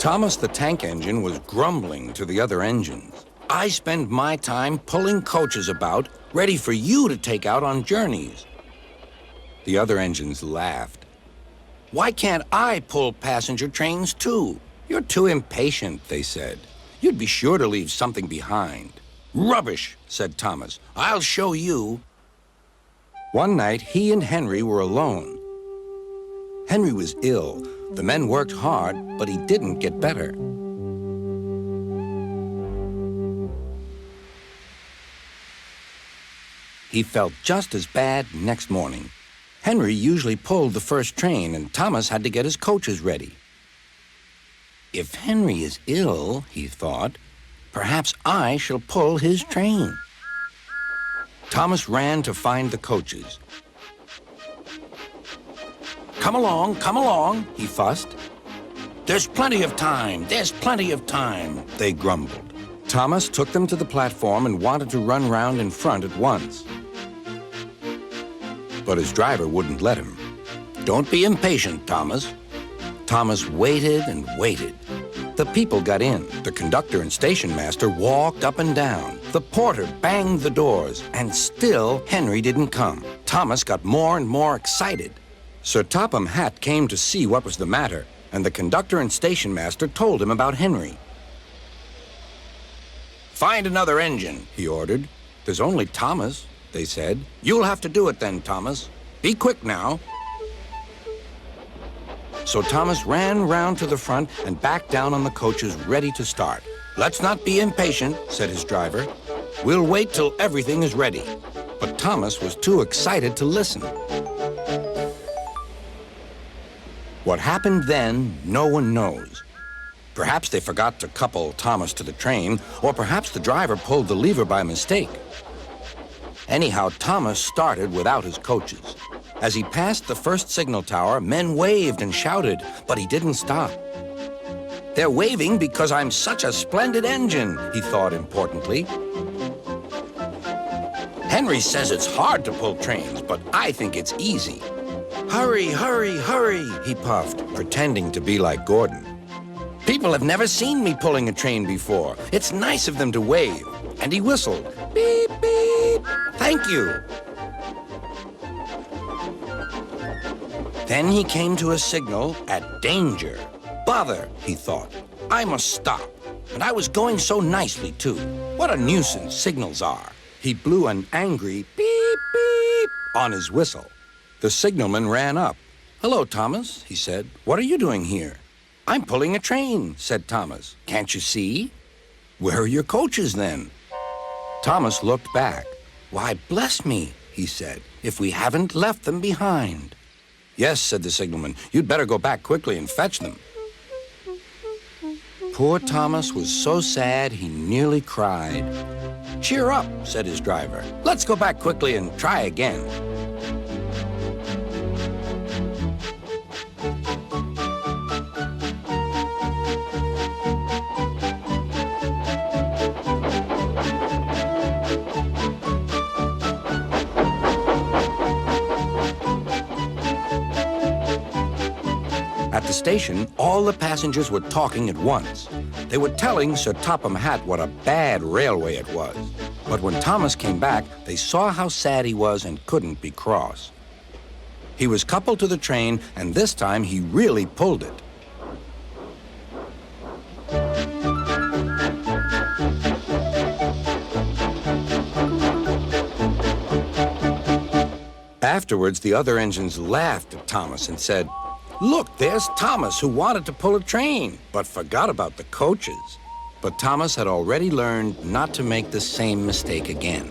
Thomas the tank engine was grumbling to the other engines. I spend my time pulling coaches about, ready for you to take out on journeys. The other engines laughed. Why can't I pull passenger trains too? You're too impatient, they said. You'd be sure to leave something behind. Rubbish, said Thomas. I'll show you. One night, he and Henry were alone. Henry was ill. The men worked hard, but he didn't get better. He felt just as bad next morning. Henry usually pulled the first train, and Thomas had to get his coaches ready. If Henry is ill, he thought, perhaps I shall pull his train. Thomas ran to find the coaches. Come along, he fussed. There's plenty of time, they grumbled. Thomas took them to the platform and wanted to run round in front at once. But his driver wouldn't let him. Don't be impatient, Thomas. Thomas waited and waited. The people got in. The conductor and station master walked up and down. The porter banged the doors, and still Henry didn't come. Thomas got more and more excited. Sir Topham Hatt came to see what was the matter, and the conductor and station master told him about Henry. Find another engine, he ordered. There's only Thomas, they said. You'll have to do it then, Thomas. Be quick now. So Thomas ran round to the front and back down on the coaches ready to start. Let's not be impatient, said his driver. We'll wait till everything is ready. But Thomas was too excited to listen. What happened then, no one knows. Perhaps they forgot to couple Thomas to the train, or perhaps the driver pulled the lever by mistake. Anyhow, Thomas started without his coaches. As he passed the first signal tower, men waved and shouted, but he didn't stop. They're waving because I'm such a splendid engine, he thought importantly. Henry says it's hard to pull trains, but I think it's easy. Hurry, hurry, hurry, he puffed, pretending to be like Gordon. People have never seen me pulling a train before. It's nice of them to wave. And he whistled. Beep, beep. Thank you. Then he came to a signal at danger. Bother, he thought. I must stop. And I was going so nicely, too. What a nuisance signals are. He blew an angry beep, beep on his whistle. The signalman ran up. Hello, Thomas, he said. What are you doing here? I'm pulling a train, said Thomas. Can't you see? Where are your coaches, then? Thomas looked back. Why, bless me, he said, if we haven't left them behind. Yes, said the signalman. You'd better go back quickly and fetch them. Poor Thomas was so sad he nearly cried. Cheer up, said his driver. Let's go back quickly and try again. At the station, all the passengers were talking at once. They were telling Sir Topham Hatt what a bad railway it was. But when Thomas came back, they saw how sad he was and couldn't be cross. He was coupled to the train, and this time he really pulled it. Afterwards, the other engines laughed at Thomas and said, Look, there's Thomas who wanted to pull a train, but forgot about the coaches. But Thomas had already learned not to make the same mistake again.